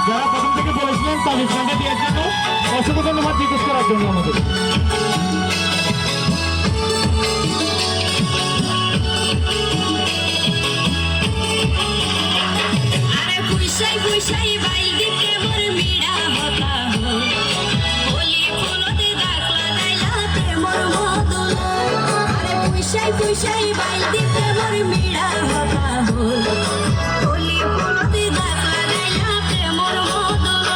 যারা প্রথম থেকে বলেছিলেন তাদের সংখ্যা দেওয়ার জন্য অসংখ্য ধন্যবাদ জিজ্ঞেস করার জন্য আমাদের। পুষাই বাইল দিতে মোর মিড়া হতা হল হোলি ফুলতে দাখলা গাইলা প্রেমর মদল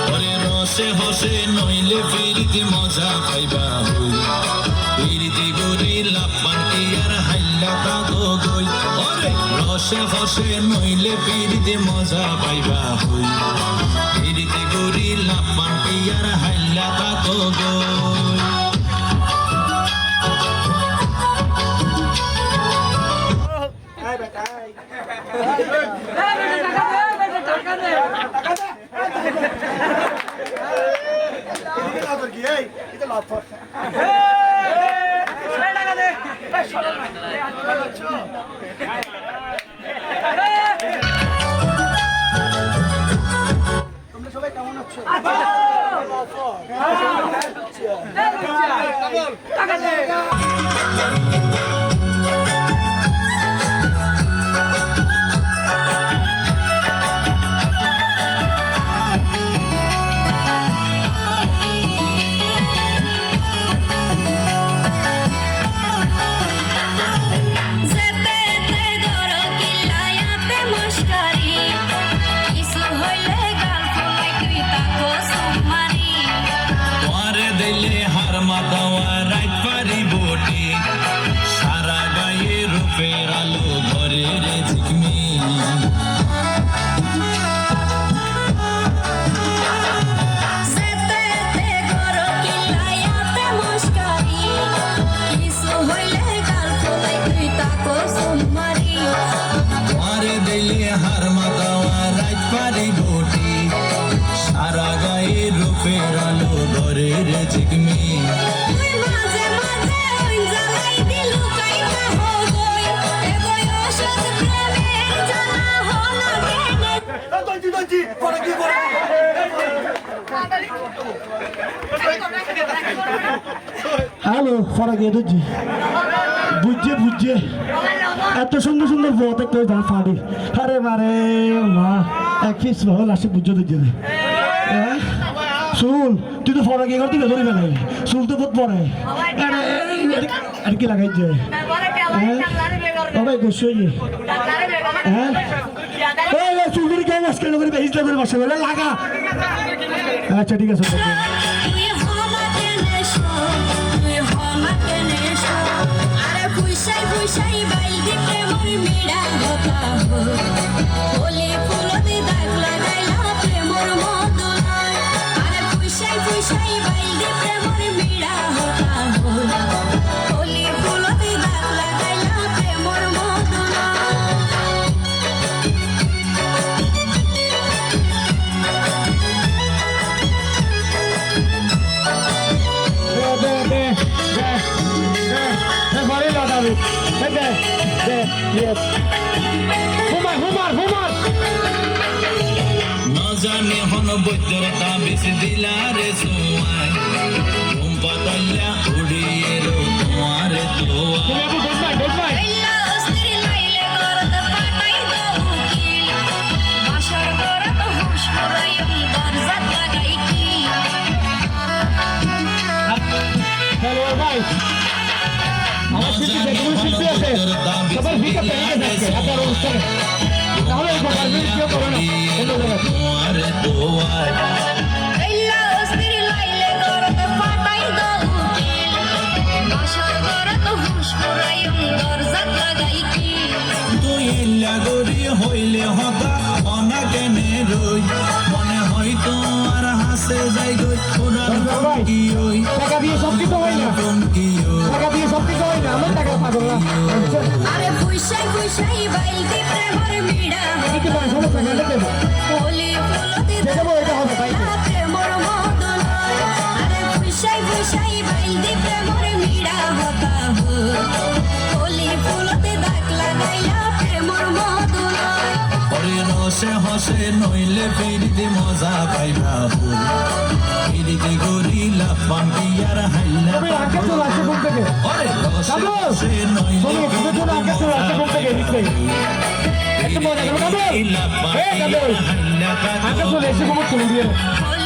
ওরে রসে হসে নইলে ফিরিতে মজা পাইবা হই ফিরিতে গরি লাপান কি আর হাইলা কাগো গই ওরে রসে হসে নইলে ফিরিতে মজা পাইবা হই ফিরিতে গরি লাপান কি আর হাইলা কাগো গই তোমরা সবাই কেমন আছো? সারা গায়ে রূপের আলো ঘরে রে ঝিকমি মারে দিলে হার মাতাওয়া রাত পারি বটি সারা গায়ে রূপের আলো ঘরে রে ঝিকমি হ্যালো ফরা গিয়ে বুঝছি বুঝছে বুঝছে এত সুন্দর সুন্দর পথ কেউ যা ফাড়ি আরে মারে মা এক পিস হল আসে বুঝছো দিচ্ছে শুন তুই তো ফরা গিয়ে করতে ধরি ফেলে শুন তো বোধ পড়ে আর কি লাগাইছে বাবা গোস হ্যাঁ চুলগুলি কেউ মাস কেন করে বেশি করে বসে বলে লাগা আচ্ছা ঠিক আছে হোলি ফুলতে দাখলা গাইলা প্রেমর মদল আরে পুষাই পুষাই বাইল দিতে মোর মিড়া হতা হল হোলি ফুলতে দাখলা গাইলা প্রেমর মদল জানি হন বৈদ্যর তাবিজ দিলারে সোয়াই ঘুম পাতাল্লা উড়িয়ে রো তোমার দোয়া আমার শিল্পী আছে সবার ভিকা পেয়ে যাচ্ছে আপনার অনুষ্ঠানে তাহলে কেউ করো না তোমার দোয়ায় গরি হইলে হতা অনা কেনে রই মনে হয়তো আর হাসে যাই গই টাকা দিয়ে সব কিছু হয় না টাকা দিয়ে সব কিছু হয় না আমার টাকা পাগল না আরে পুষাই পুষাই বাইল দিতে মোর মিড়া কি করে সমস্যা না দেখে হোলি ফুলতে দাখলা প্রেমর মদল আরে পুষাই পুষাই বাইল দিতে মোর মিড়া হতা হল হোলি ফুলতে দাখলা গাইলা প্রেমর মদল রসে হসে নই নইলে ফিরিতে মজা পাইবা হই ফিরিতে গরিলা পান্টি আর হাইলা তুমি আগে চলে আসো ঘুম থেকে ওরে রসে কাবু! রসে নইলে তুমি একটু চলে আগে চলে আসো ঘুম থেকে এদিক থেকে। একটু মজা করো কাবু! গরিলা এই পান্টি কাবু! আর হাইলা আগে চলে এসে ঘুমো চলে দিয়ে হোলি